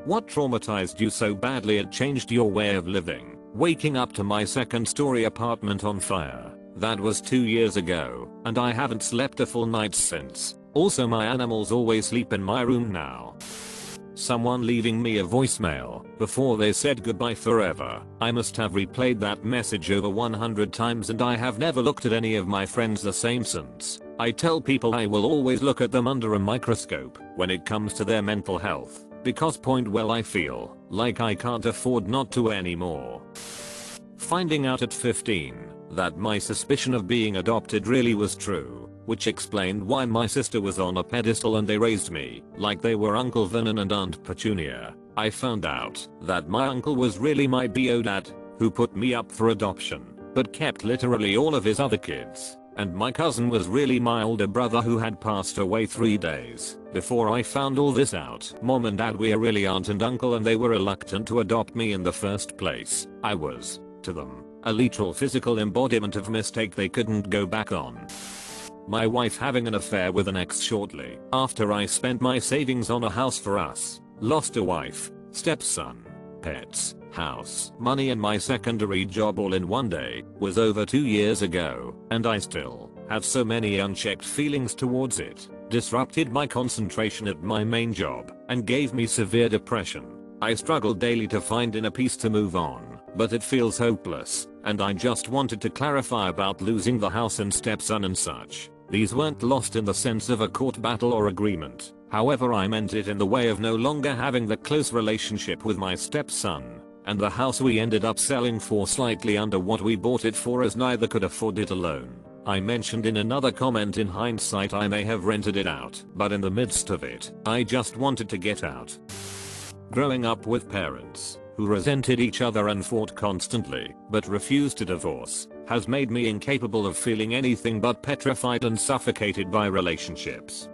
What traumatized you so badly it changed your way of living? Waking up to my second-story apartment on fire. That was 2 years ago, and I haven't slept a full night since. Also, my animals always sleep in my room now. Someone leaving me a voicemail before they said goodbye forever. I must have replayed that message over 100 times and I have never looked at any of my friends the same since. I tell people I will always look at them under a microscope when it comes to their mental health, because I feel like I can't afford not to anymore. Finding out at 15 that my suspicion of being adopted really was true, which explained why my sister was on a pedestal and they raised me like they were Uncle Vernon and Aunt Petunia. I found out that my uncle was really my bio dad, who put me up for adoption, but kept literally all of his other kids. And my cousin was really my older brother who had passed away 3 days before I found all this out. Mom and dad were really aunt and uncle and they were reluctant to adopt me in the first place. I was, to them, a literal physical embodiment of mistake they couldn't go back on. My wife having an affair with an ex shortly after I spent my savings on a house for us. Lost a wife, stepson, pets, house, money and my secondary job all in one day was over 2 years ago, and I still have so many unchecked feelings towards it. Disrupted my concentration at my main job and gave me severe depression. I struggle daily to find inner peace to move on, but it feels hopeless, and I just wanted to clarify about losing the house and stepson and such. These weren't lost in the sense of a court battle or agreement. However, I meant it in the way of no longer having the close relationship with my stepson, and the house we ended up selling for slightly under what we bought it for as neither could afford it alone. I mentioned in another comment in hindsight I may have rented it out, but in the midst of it, I just wanted to get out. Growing up with parents who resented each other and fought constantly, but refused to divorce, has made me incapable of feeling anything but petrified and suffocated by relationships.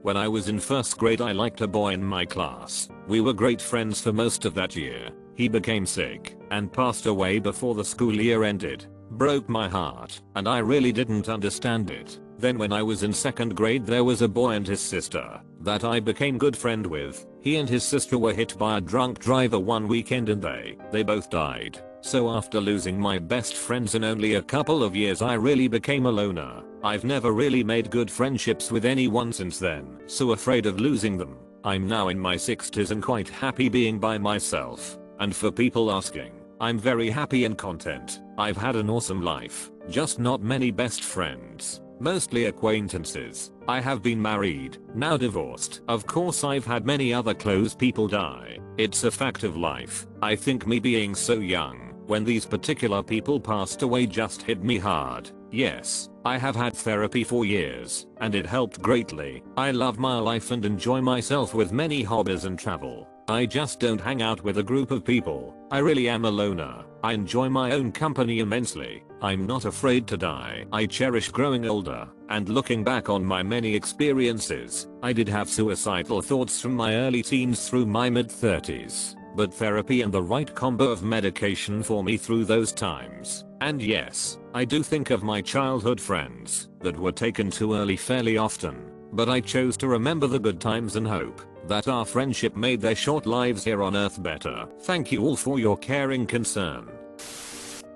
When I was in first grade I liked a boy in my class. We were great friends for most of that year. He became sick and passed away before the school year ended. Broke my heart, and I really didn't understand it. Then when I was in second grade there was a boy and his sister that I became good friend with. He and his sister were hit by a drunk driver one weekend and they both died. So after losing my best friends in only a couple of years I really became a loner. I've never really made good friendships with anyone since then, so afraid of losing them. I'm now in my 60s and quite happy being by myself. And for people asking, I'm very happy and content. I've had an awesome life, just not many best friends. Mostly acquaintances. I have been married, now divorced. Of course I've had many other close people die. It's a fact of life. I think me being so young when these particular people passed away just hit me hard. Yes, I have had therapy for years, and it helped greatly. I love my life and enjoy myself with many hobbies and travel. I just don't hang out with a group of people. I really am a loner. I enjoy my own company immensely. I'm not afraid to die. I cherish growing older, and looking back on my many experiences, I did have suicidal thoughts from my early teens through my mid-30s. But therapy and the right combo of medication for me through those times. And yes, I do think of my childhood friends that were taken too early fairly often, but I chose to remember the good times and hope that our friendship made their short lives here on earth better. Thank you all for your caring concern.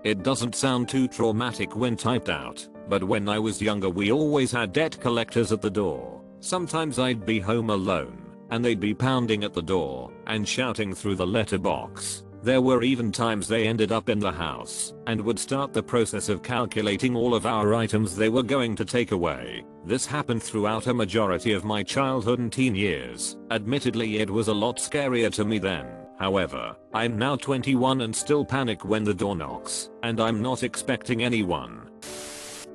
It doesn't sound too traumatic when typed out, but when I was younger we always had debt collectors at the door. Sometimes I'd be home alone, and they'd be pounding at the door and shouting through the letterbox. There were even times they ended up in the house and would start the process of calculating all of our items they were going to take away. This happened throughout a majority of my childhood and teen years. Admittedly, it was a lot scarier to me then. However, I'm now 21 and still panic when the door knocks, and I'm not expecting anyone.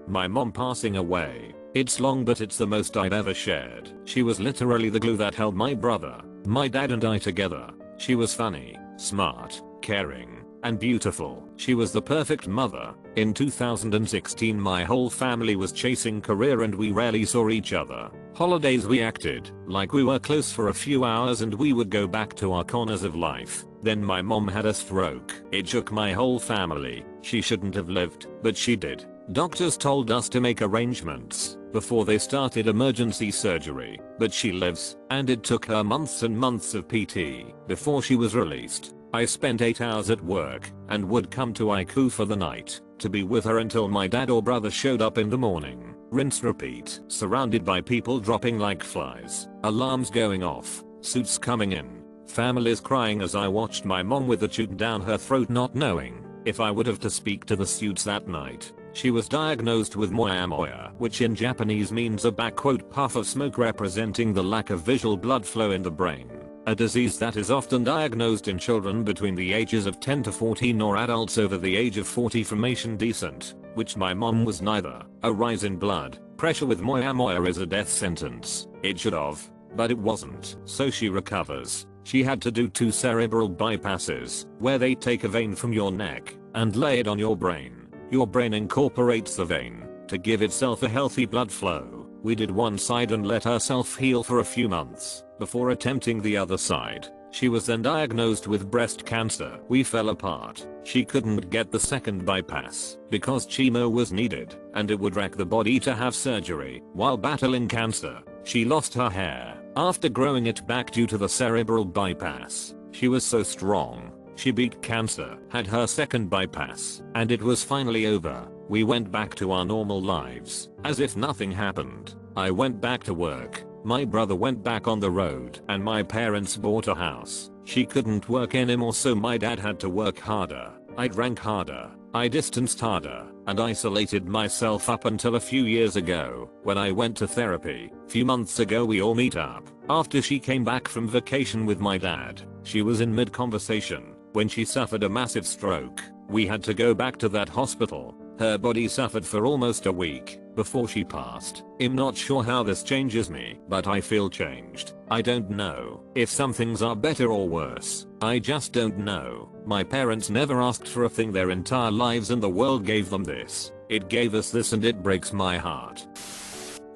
My mom passing away. It's long but it's the most I've ever shared. She was literally the glue that held my brother, my dad and I together. She was funny, smart, caring, and beautiful. She was the perfect mother. In 2016 my whole family was chasing career and we rarely saw each other. Holidays we acted like we were close for a few hours and we would go back to our corners of life. Then my mom had a stroke. It shook my whole family. She shouldn't have lived, but she did. Doctors told us to make arrangements before they started emergency surgery, but she lives, and it took her months and months of PT before she was released. I spent 8 hours at work and would come to ICU for the night to be with her until my dad or brother showed up in the morning. Rinse repeat, surrounded by people dropping like flies, alarms going off, suits coming in, families crying as I watched my mom with the tube down her throat, not knowing if I would have to speak to the suits that night. She was diagnosed with moyamoya, which in Japanese means a puff of smoke representing the lack of visual blood flow in the brain. A disease that is often diagnosed in children between the ages of 10 to 14 or adults over the age of 40. Formation decent, which my mom was neither. A rise in blood pressure with moyamoya is a death sentence. It should have, but it wasn't. So she recovers. She had to do 2 cerebral bypasses, where they take a vein from your neck and lay it on your brain. Your brain incorporates the vein to give itself a healthy blood flow. We did one side and let herself heal for a few months before attempting the other side. She was then diagnosed with breast cancer. We fell apart. She couldn't get the second bypass because chemo was needed and it would wreck the body to have surgery. While battling cancer, she lost her hair after growing it back due to the cerebral bypass. She was so strong. She beat cancer, had her second bypass, and it was finally over. We went back to our normal lives, as if nothing happened. I went back to work, my brother went back on the road, and my parents bought a house. She couldn't work anymore, so my dad had to work harder. I drank harder, I distanced harder, and isolated myself up until a few years ago, when I went to therapy. Few months ago we all meet up, after she came back from vacation with my dad. She was in mid-conversation when she suffered a massive stroke. We had to go back to that hospital. Her body suffered for almost a week before she passed. I'm not sure how this changes me, but I feel changed. I don't know if some things are better or worse. I just don't know. My parents never asked for a thing their entire lives and the world gave them this. It gave us this and it breaks my heart.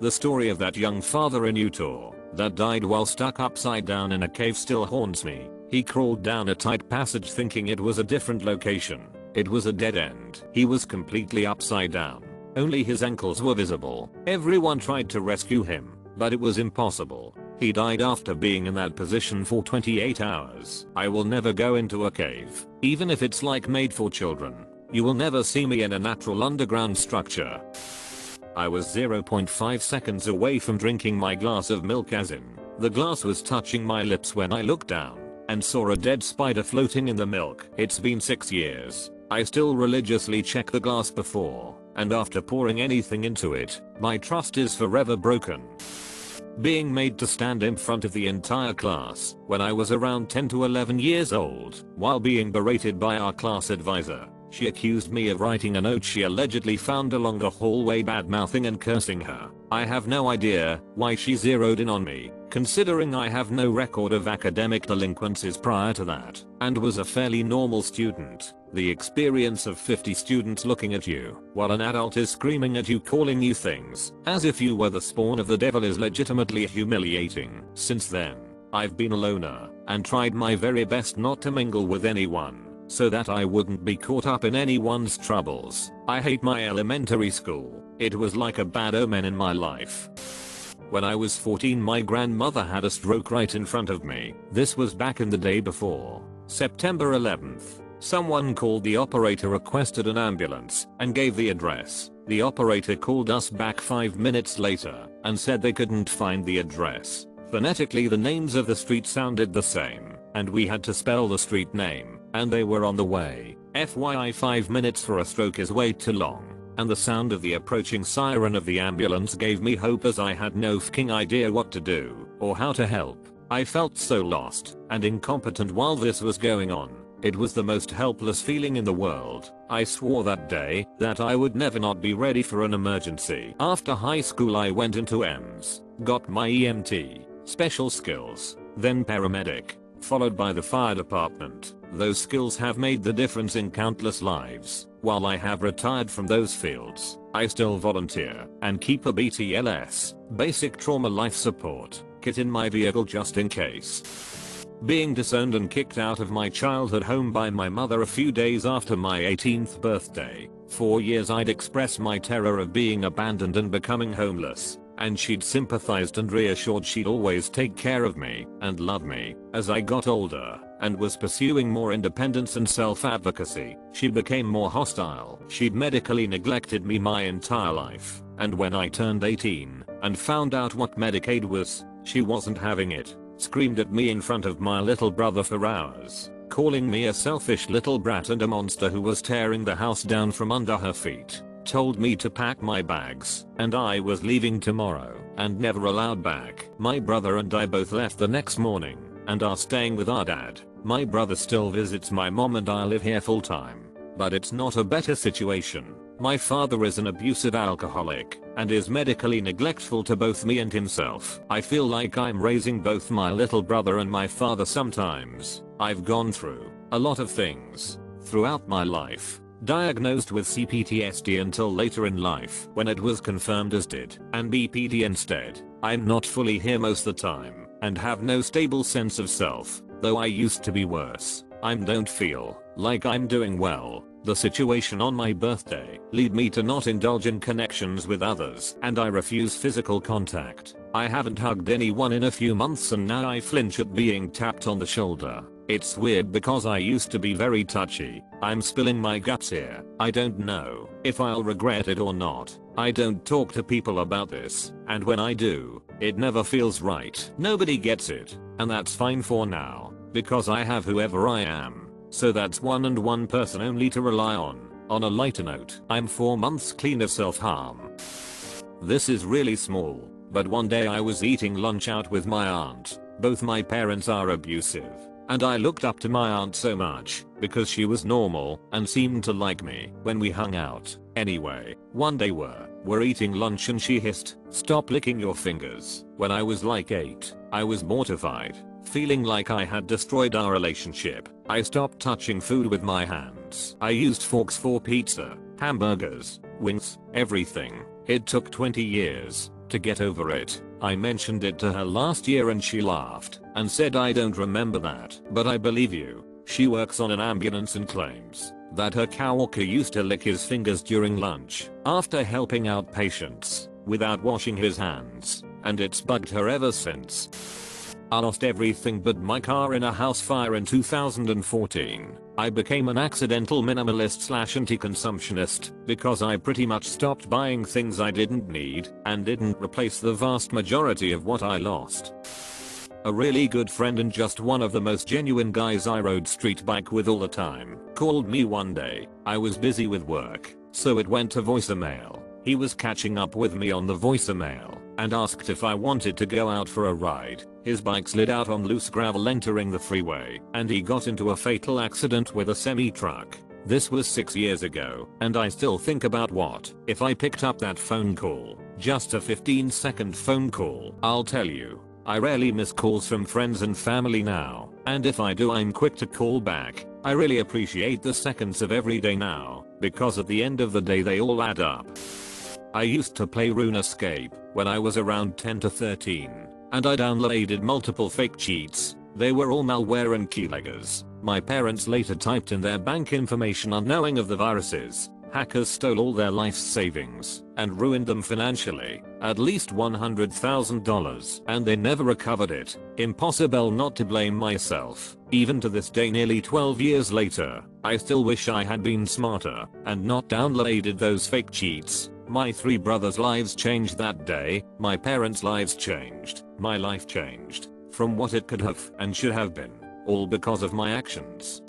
The story of that young father in Utah that died while stuck upside down in a cave still haunts me. He crawled down a tight passage thinking it was a different location. It was a dead end. He was completely upside down. Only his ankles were visible. Everyone tried to rescue him, but it was impossible. He died after being in that position for 28 hours. I will never go into a cave, even if it's like made for children. You will never see me in a natural underground structure. I was 0.5 seconds away from drinking my glass of milk, as in, the glass was touching my lips when I looked down and saw a dead spider floating in the milk. It's been 6 years. I still religiously check the glass before and after pouring anything into it. My trust is forever broken. Being made to stand in front of the entire class when I was around 10 to 11 years old while being berated by our class advisor. She accused me of writing a note she allegedly found along the hallway, bad-mouthing and cursing her. I have no idea why she zeroed in on me, considering I have no record of academic delinquencies prior to that, and was a fairly normal student. The experience of 50 students looking at you while an adult is screaming at you, calling you things as if you were the spawn of the devil, is legitimately humiliating. Since then, I've been a loner and tried my very best not to mingle with anyone, so that I wouldn't be caught up in anyone's troubles. I hate my elementary school. It was like a bad omen in my life. When I was 14, my grandmother had a stroke right in front of me. This was back in the day before September 11th. Someone called the operator, requested an ambulance, and gave the address. The operator called us back 5 minutes later and said they couldn't find the address. Phonetically, the names of the street sounded the same, and we had to spell the street name, and they were on the way. FYI, 5 minutes for a stroke is way too long, and the sound of the approaching siren of the ambulance gave me hope, as I had no fucking idea what to do or how to help. I felt so lost and incompetent while this was going on. It was the most helpless feeling in the world. I swore that day that I would never not be ready for an emergency. After high school, I went into EMS, got my EMT, special skills, then paramedic, followed by the fire department. Those skills have made the difference in countless lives. While I have retired from those fields, I still volunteer and keep a BTLS, basic trauma life support, kit in my vehicle just in case. Being disowned and kicked out of my childhood home by my mother a few days after my 18th birthday For years I'd express my terror of being abandoned and becoming homeless, and she'd sympathized and reassured she'd always take care of me and love me. As I got older and was pursuing more independence and self-advocacy, she became more hostile. She'd medically neglected me my entire life, and when I turned 18 and found out what Medicaid was, she wasn't having it. Screamed at me in front of my little brother for hours, calling me a selfish little brat and a monster who was tearing the house down from under her feet. Told me to pack my bags and I was leaving tomorrow and never allowed back. My brother and I both left the next morning and are staying with our dad. My brother still visits my mom and I live here full time. But it's not a better situation. My father is an abusive alcoholic and is medically neglectful to both me and himself. I feel like I'm raising both my little brother and my father sometimes. I've gone through a lot of things throughout my life. Diagnosed with CPTSD until later in life when it was confirmed as DID and BPD instead. I'm not fully here most of the time and have no stable sense of self, though I used to be worse. I don't feel like I'm doing well. The situation on my birthday lead me to not indulge in connections with others and I refuse physical contact. I haven't hugged anyone in a few months and now I flinch at being tapped on the shoulder. It's weird because I used to be very touchy. I'm spilling my guts here. I don't know if I'll regret it or not. I don't talk to people about this, and when I do, it never feels right. Nobody gets it, and that's fine for now, because I have whoever I am. So that's one person only to rely on. On a lighter note, I'm 4 months clean of self-harm. This is really small, but one day I was eating lunch out with my aunt. Both my parents are abusive, and I looked up to my aunt so much because she was normal and seemed to like me when we hung out. Anyway, one day we're eating lunch and she hissed, "Stop licking your fingers." When I was like 8, I was mortified, feeling like I had destroyed our relationship. I stopped touching food with my hands. I used forks for pizza, hamburgers, wings, everything. It took 20 years to get over it. I mentioned it to her last year and she laughed and said, "I don't remember that, but I believe you." She works on an ambulance and claims that her coworker used to lick his fingers during lunch after helping out patients without washing his hands, and it's bugged her ever since. I lost everything but my car in a house fire in 2014. I became an accidental minimalist / anti-consumptionist because I pretty much stopped buying things I didn't need and didn't replace the vast majority of what I lost. A really good friend and just one of the most genuine guys I rode street bike with all the time called me one day. I was busy with work, so it went to voicemail. He was catching up with me on the voicemail and asked if I wanted to go out for a ride. His bike slid out on loose gravel entering the freeway, and he got into a fatal accident with a semi-truck. This was 6 years ago, and I still think about what if I picked up that phone call. Just a 15-second phone call. I'll tell you, I rarely miss calls from friends and family now, and if I do I'm quick to call back. I really appreciate the seconds of every day now, because at the end of the day they all add up. I used to play RuneScape when I was around 10 to 13, and I downloaded multiple fake cheats. They were all malware and keyleggers. My parents later typed in their bank information unknowing of the viruses. Hackers stole all their life savings and ruined them financially, at least $100,000, and they never recovered it. Impossible not to blame myself. Even to this day, nearly 12 years later, I still wish I had been smarter and not downloaded those fake cheats. My 3 brothers' lives changed that day. My parents' lives changed. My life changed from what it could have and should have been, all because of my actions.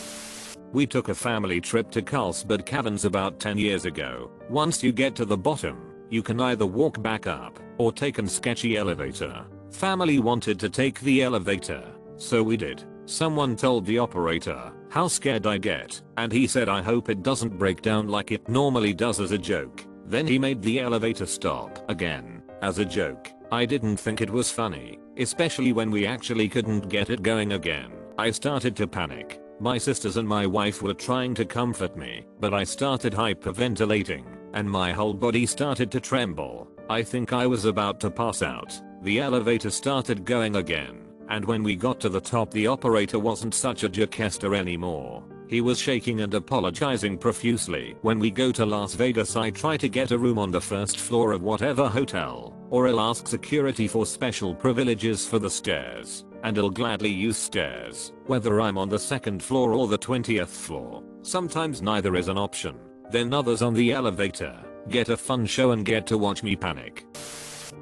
We took a family trip to Carlsbad Caverns about 10 years ago. Once you get to the bottom, you can either walk back up or take an sketchy elevator. Family wanted to take the elevator, so we did. Someone told the operator how scared I get, and he said I hope it doesn't break down like it normally does as a joke. Then he made the elevator stop again, as a joke. I didn't think it was funny, especially when we actually couldn't get it going again. I started to panic. My sisters and my wife were trying to comfort me, but I started hyperventilating, and my whole body started to tremble. I think I was about to pass out. The elevator started going again, and when we got to the top the operator wasn't such a jokester anymore. He was shaking and apologizing profusely. When we go to Las Vegas, I try to get a room on the first floor of whatever hotel, or I'll ask security for special privileges for the stairs, and I'll gladly use stairs, whether I'm on the second floor or the 20th floor. Sometimes neither is an option. Then others on the elevator, get a fun show and get to watch me panic.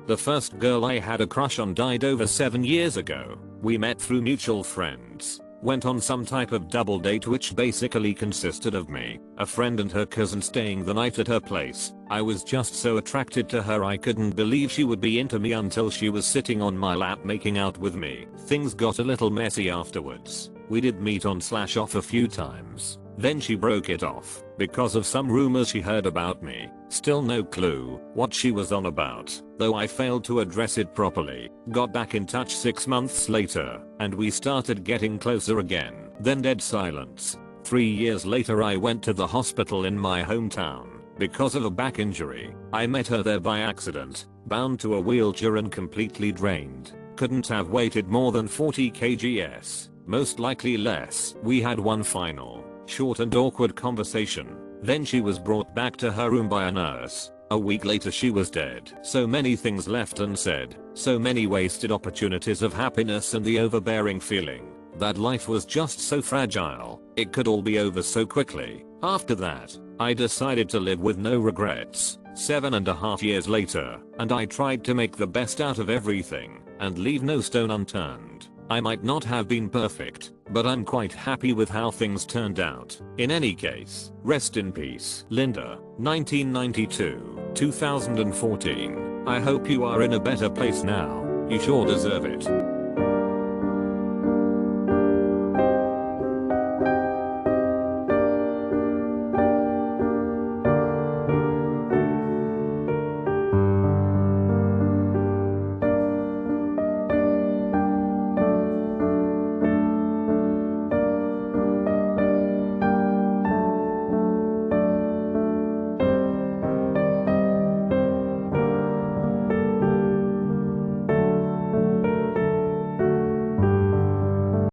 The first girl I had a crush on died over 7 years ago. We met through mutual friends. Went on some type of double date which basically consisted of me, a friend and her cousin staying the night at her place. I was just so attracted to her I couldn't believe she would be into me until she was sitting on my lap making out with me. Things got a little messy afterwards. We did meet on /off a few times. Then she broke it off because of some rumors she heard about me. Still no clue what she was on about, though I failed to address it properly. Got back in touch 6 months later, and we started getting closer again. Then dead silence. 3 years later I went to the hospital in my hometown because of a back injury. I met her there by accident, bound to a wheelchair and completely drained. Couldn't have waited more than 40 kgs, most likely less. We had one final, short and awkward conversation. Then she was brought back to her room by a nurse. A week later she was dead. So many things left unsaid. So many wasted opportunities of happiness and the overbearing feeling that life was just so fragile. It could all be over so quickly. After that, I decided to live with no regrets. 7.5 years later, and I tried to make the best out of everything and leave no stone unturned. I might not have been perfect, but I'm quite happy with how things turned out. In any case, rest in peace, Linda. 1992, 2014. I hope you are in a better place now. You sure deserve it.